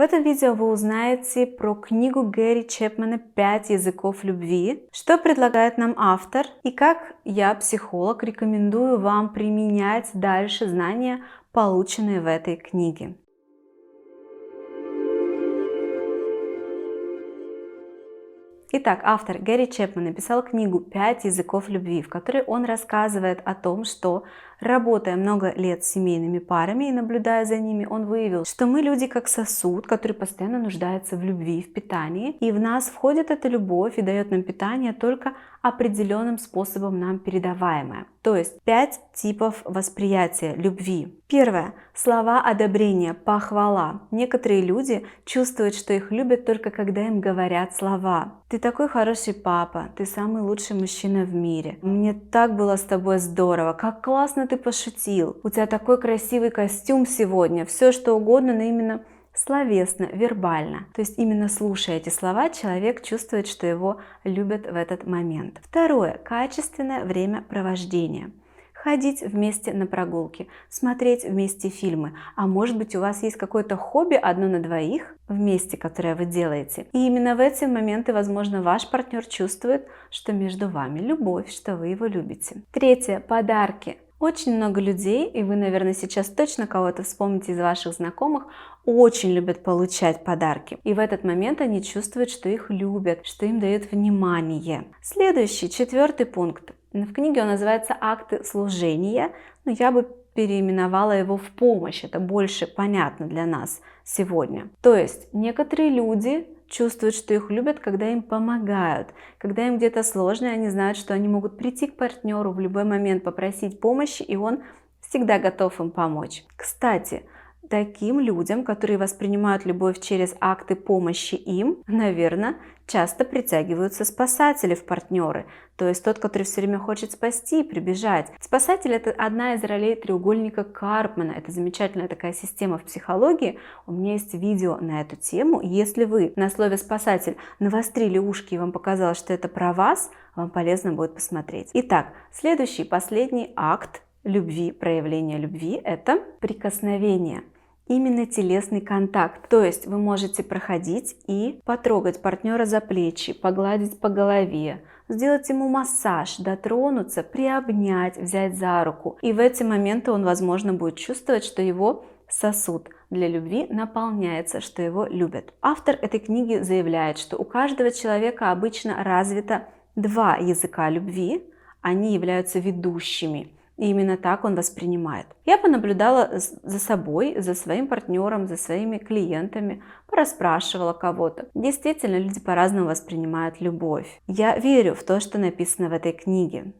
В этом видео вы узнаете про книгу Гэри Чепмана «5 языков любви», что предлагает нам автор и как я, психолог, рекомендую вам применять дальше знания, полученные в этой книге. Итак, автор Гэри Чепман написал книгу «5 языков любви», в которой он рассказывает о том, что, работая много лет с семейными парами и наблюдая за ними, он выявил, что мы люди как сосуд, который постоянно нуждается в любви, в питании, и в нас входит эта любовь и дает нам питание только определенным способом нам передаваемое. То есть 5 типов восприятия любви. Первое. Слова одобрения, похвала. Некоторые люди чувствуют, что их любят только когда им говорят слова. Ты такой хороший папа, ты самый лучший мужчина в мире. Мне так было с тобой здорово, как классно ты пошутил. У тебя такой красивый костюм сегодня. Все что угодно, но именно словесно, вербально. То есть именно слушая эти слова, человек чувствует, что его любят в этот момент. Второе. Качественное времяпровождение. Ходить вместе на прогулки, смотреть вместе фильмы. А может быть, у вас есть какое-то хобби одно на двоих вместе, которое вы делаете. И именно в эти моменты, возможно, ваш партнер чувствует, что между вами любовь, что вы его любите. Третье. Подарки. Очень много людей, и вы, наверное, сейчас точно кого-то вспомните из ваших знакомых, очень любят получать подарки. И в этот момент они чувствуют, что их любят, что им дают внимание. Следующий, 4 пункт. В книге он называется «Акты служения», но я бы переименовала его в «Помощь». Это больше понятно для нас сегодня. То есть некоторые люди чувствуют, что их любят, когда им помогают. Когда им где-то сложно, они знают, что они могут прийти к партнеру в любой момент, попросить помощи, и он всегда готов им помочь. Кстати, таким людям, которые воспринимают любовь через акты помощи им, наверное, часто притягиваются спасатели в партнеры. То есть тот, который все время хочет спасти и прибежать. Спасатель — это одна из ролей треугольника Карпмана. Это замечательная такая система в психологии. У меня есть видео на эту тему. Если вы на слове «спасатель» навострили ушки и вам показалось, что это про вас, вам полезно будет посмотреть. Итак, следующий, последний акт любви, проявление любви — это прикосновение. Именно телесный контакт. То есть вы можете проходить и потрогать партнера за плечи, погладить по голове, сделать ему массаж, дотронуться, приобнять, взять за руку. И в эти моменты он, возможно, будет чувствовать, что его сосуд для любви наполняется, что его любят. Автор этой книги заявляет, что у каждого человека обычно развито 2 языка любви, они являются ведущими. И именно так он воспринимает. Я понаблюдала за собой, за своим партнером, за своими клиентами, порасспрашивала кого-то. Действительно, люди по-разному воспринимают любовь. Я верю в то, что написано в этой книге.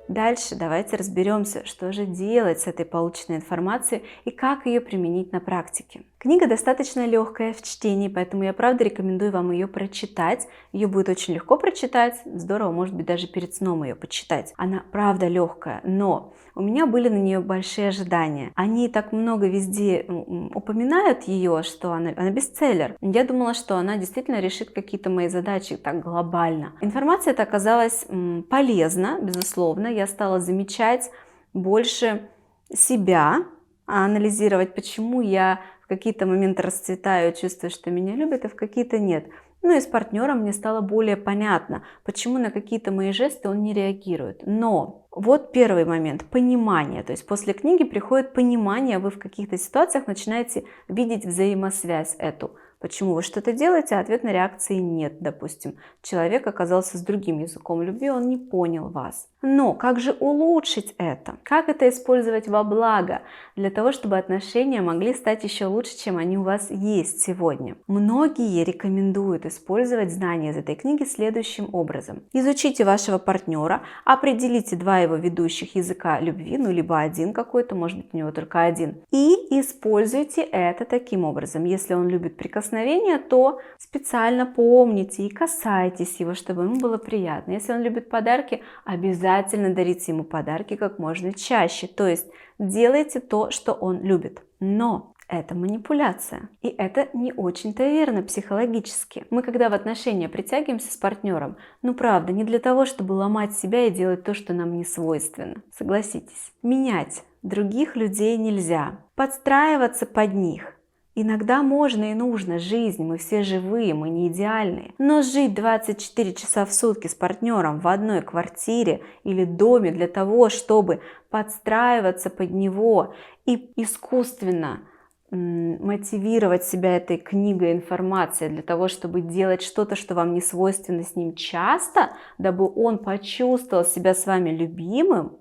Дальше давайте разберемся, что же делать с этой полученной информацией и как ее применить на практике. Книга достаточно легкая в чтении, поэтому я правда рекомендую вам ее прочитать. Ее будет очень легко прочитать, здорово, может быть, даже перед сном ее почитать. Она правда легкая, но у меня были на нее большие ожидания. Они так много везде упоминают ее, что она бестселлер. Я думала, что она действительно решит какие-то мои задачи так глобально. Информация эта оказалась полезна, безусловно. Я стала замечать больше себя, анализировать, почему я в какие-то моменты расцветаю, чувствую, что меня любят, а в какие-то нет. Ну и с партнером мне стало более понятно, почему на какие-то мои жесты он не реагирует. Но вот первый момент – понимание. То есть после книги приходит понимание, вы в каких-то ситуациях начинаете видеть взаимосвязь эту. Почему вы что-то делаете, а ответной реакции нет, допустим. Человек оказался с другим языком любви, он не понял вас. Но как же улучшить это? Как это использовать во благо? Для того, чтобы отношения могли стать еще лучше, чем они у вас есть сегодня. Многие рекомендуют использовать знания из этой книги следующим образом. Изучите вашего партнера, определите 2 его ведущих языка любви, ну либо один какой-то, может быть у него только один. И используйте это таким образом. Если он любит прикосновения, то специально помните и касайтесь его, чтобы ему было приятно. Если он любит подарки, обязательно дарите ему подарки как можно чаще. То есть делайте то, что он любит. Но это манипуляция. И это не очень-то верно психологически. Мы, когда в отношения притягиваемся с партнером, ну правда, не для того, чтобы ломать себя и делать то, что нам не свойственно. Согласитесь. Менять других людей нельзя. подстраиваться под них. Иногда можно и нужно, жизнь, мы все живые, мы не идеальные. Но жить 24 часа в сутки с партнером в одной квартире или доме для того, чтобы подстраиваться под него и искусственно мотивировать себя этой книгой информации для того, чтобы делать что-то, что вам не свойственно с ним часто, дабы он почувствовал себя с вами любимым,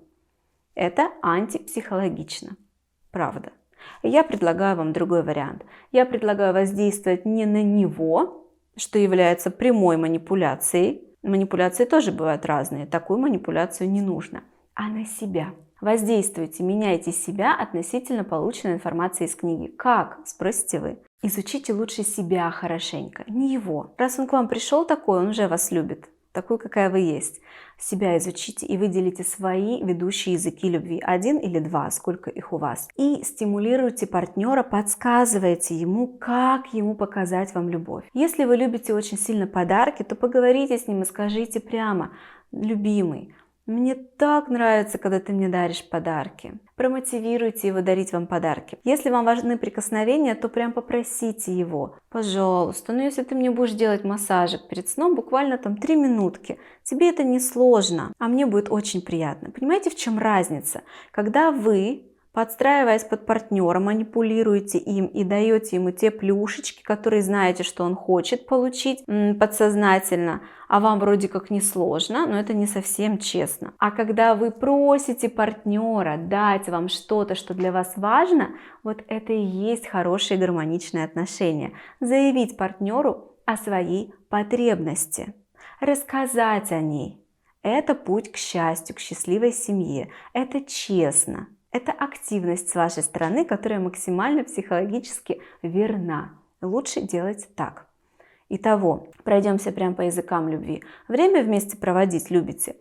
это антипсихологично. Правда. Я предлагаю вам другой вариант. Я предлагаю воздействовать не на него, что является прямой манипуляцией. Манипуляции тоже бывают разные. Такую манипуляцию не нужно. А на себя. Воздействуйте, меняйте себя относительно полученной информации из книги. Как? Спросите вы. Изучите лучше себя хорошенько, не его. Раз он к вам пришел такой, он уже вас любит. Такую, какая вы есть. Себя изучите и выделите свои ведущие языки любви. 1 или 2, сколько их у вас. И стимулируйте партнера, подсказывайте ему, как ему показать вам любовь. Если вы любите очень сильно подарки, то поговорите с ним и скажите прямо: любимый, мне так нравится, когда ты мне даришь подарки. Промотивируйте его дарить вам подарки. Если вам важны прикосновения, то прям попросите его: пожалуйста, ну если ты мне будешь делать массажик перед сном, буквально там 3 минутки, тебе это не сложно, а мне будет очень приятно. Понимаете, в чем разница? Когда вы, подстраиваясь под партнера, манипулируете им и даете ему те плюшечки, которые знаете, что он хочет получить подсознательно, а вам вроде как не сложно, но это не совсем честно. А когда вы просите партнера дать вам что-то, что для вас важно, вот это и есть хорошие гармоничные отношения. Заявить партнеру о своей потребности, рассказать о ней. Это путь к счастью, к счастливой семье. Это честно. Это активность с вашей стороны, которая максимально психологически верна. Лучше делать так. Итого, пройдемся прямо по языкам любви. Время вместе проводить любите?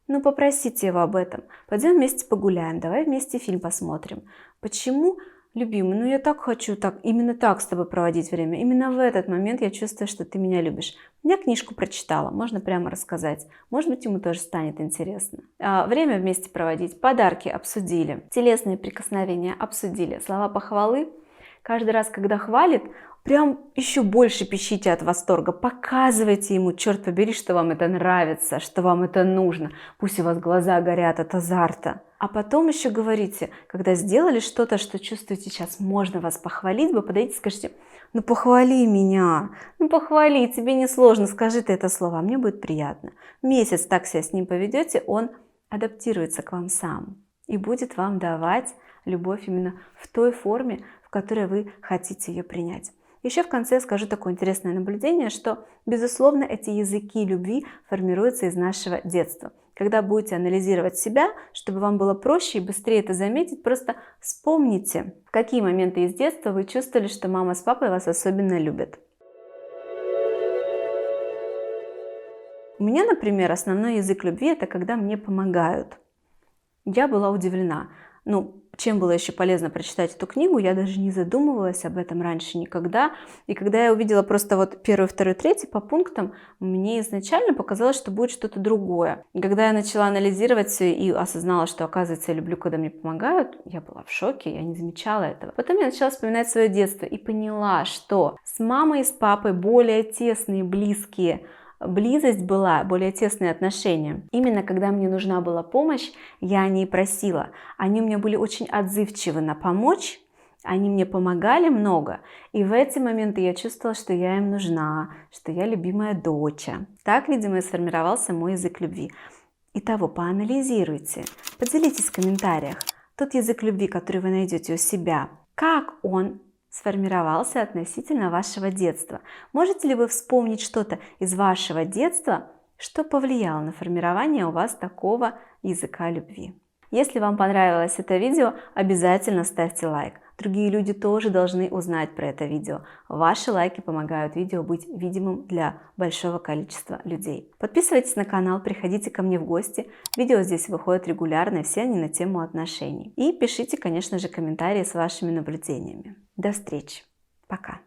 Ну, попросите его об этом. Пойдем вместе погуляем, давай вместе фильм посмотрим. Почему? Любимый, ну я так хочу, именно так с тобой проводить время. Именно в этот момент я чувствую, что ты меня любишь. Я книжку прочитала, можно прямо рассказать. Может быть, ему тоже станет интересно. Время вместе проводить, подарки обсудили, телесные прикосновения обсудили, слова похвалы. Каждый раз, когда хвалит, прям еще больше пищите от восторга, показывайте ему, черт побери, что вам это нравится, что вам это нужно. Пусть у вас глаза горят от азарта. А потом еще говорите, когда сделали что-то, что чувствуете, сейчас можно вас похвалить, вы подойдите и скажите: ну похвали меня, ну похвали, тебе не сложно, скажи ты это слово, а мне будет приятно. Месяц так себя с ним поведете, он адаптируется к вам сам и будет вам давать любовь именно в той форме, в которой вы хотите ее принять. Еще в конце скажу такое интересное наблюдение, что, безусловно, эти языки любви формируются из нашего детства. Когда будете анализировать себя, чтобы вам было проще и быстрее это заметить, просто вспомните, в какие моменты из детства вы чувствовали, что мама с папой вас особенно любят. У меня, например, основной язык любви – это когда мне помогают. Я была удивлена. Чем было еще полезно прочитать эту книгу, я даже не задумывалась об этом раньше никогда. И когда я увидела просто вот 1, 2, 3 по пунктам, мне изначально показалось, что будет что-то другое. И когда я начала анализировать все и осознала, что, оказывается, я люблю, когда мне помогают, я была в шоке, я не замечала этого. Потом я начала вспоминать свое детство и поняла, что с мамой и с папой более тесные, близкие близость была, более тесные отношения. Именно когда мне нужна была помощь, я о ней просила. Они у меня были очень отзывчивы на помочь, они мне помогали много, и в эти моменты я чувствовала, что я им нужна, что я любимая дочь. Так, видимо, и сформировался мой язык любви. Итого, поанализируйте, поделитесь в комментариях тот язык любви, который вы найдете у себя, как он сформировался относительно вашего детства. Можете ли вы вспомнить что-то из вашего детства, что повлияло на формирование у вас такого языка любви? Если вам понравилось это видео, обязательно ставьте лайк. Другие люди тоже должны узнать про это видео. Ваши лайки помогают видео быть видимым для большого количества людей. Подписывайтесь на канал, приходите ко мне в гости. Видео здесь выходят регулярно, все они на тему отношений. И пишите, конечно же, комментарии с вашими наблюдениями. До встречи. Пока.